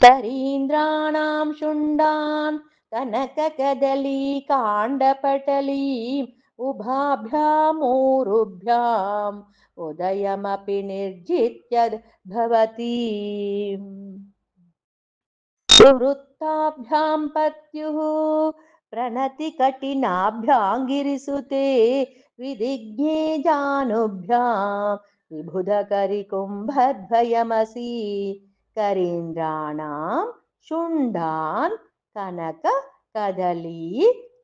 तरीन्द्राणां शुण्डान् कनककदलीकाण्डपटलीम् उभाभ्यामूरुभ्याम् उदयमपि निर्जित्य भवती सुवृत्ताभ्यां पत्युः प्रणतिकटिनाभ्याङ्गिरिसुते विदिग्धे जानुभ्यां विबुधकरिकुम्भद्वयमसि करीन्द्राणां शुण्डान् कनककदली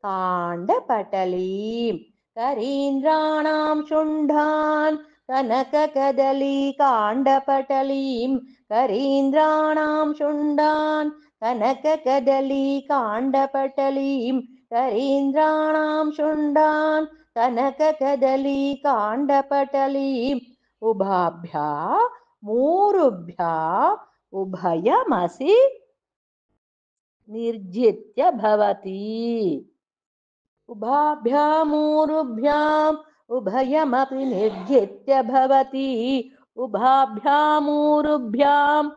काण्डपटलीं करीन्द्राणां शुण्डान् कनककदली काण्डपटलीं करीन्द्राणां शुण्डान् कनककदलीकाण्डपटलीं करीन्द्राणां शुण्डान् कनककदलीकाण्डपटलीम् उभाभ्या मूरुभ्या उभयमसि निर्जित्य भवति उभाभ्यामूरुभ्याम् उभयमपि निर्जित्य भवति उभाभ्यामूरुभ्याम्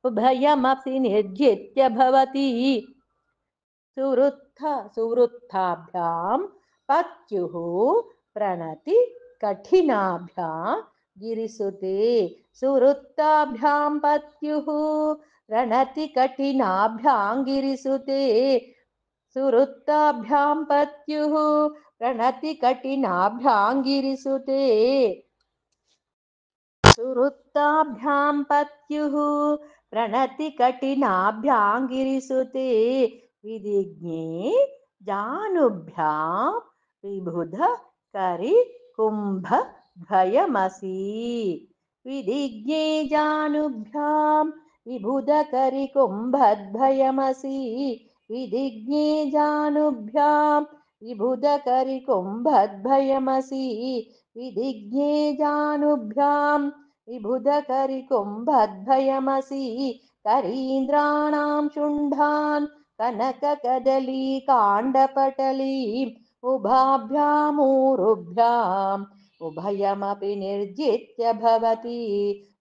उभयमपि निर्जित्य भवति सुवृत्ताभ्यां पत्युः प्रणति कठिनाभ्यां गिरिसुते सुवृत्ताभ्यां पत्युः प्रणति कठिनाभ्यां गिरिसुते सुवृत्ताभ्यां पत्युः प्रणति कठिनाभ्यां गिरिसुते सुवृत्ताभ्यां पत्युः प्रणतिकटिनाभ्याङ्गिरिसुते विदिग्ने जानुभ्यां विबुधकरिकुम्भद्वयमसि विदिग्ने जानुभ्यां विबुधकरिकुम्भद्वयमसि विदिग्ने जानुभ्यां विबुधकरिकुम्भद्वयमसि विदिग्ने जानुभ्यां विबुधकरिकुम्भद्वयमसि करीन्द्राणां शुण्डान् कनककदलीकाण्डपटलीम् उभाभ्यामूरुभ्याम् उभयमपि निर्जित्य भवति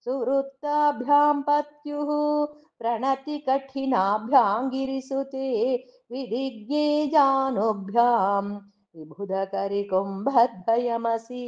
सुवृत्ताभ्यां पत्युः प्रणतिकठिनाभ्यां गिरिसुते विदिग्ने जानुभ्याम् विबुधकरिकुम्भद्वयमसि।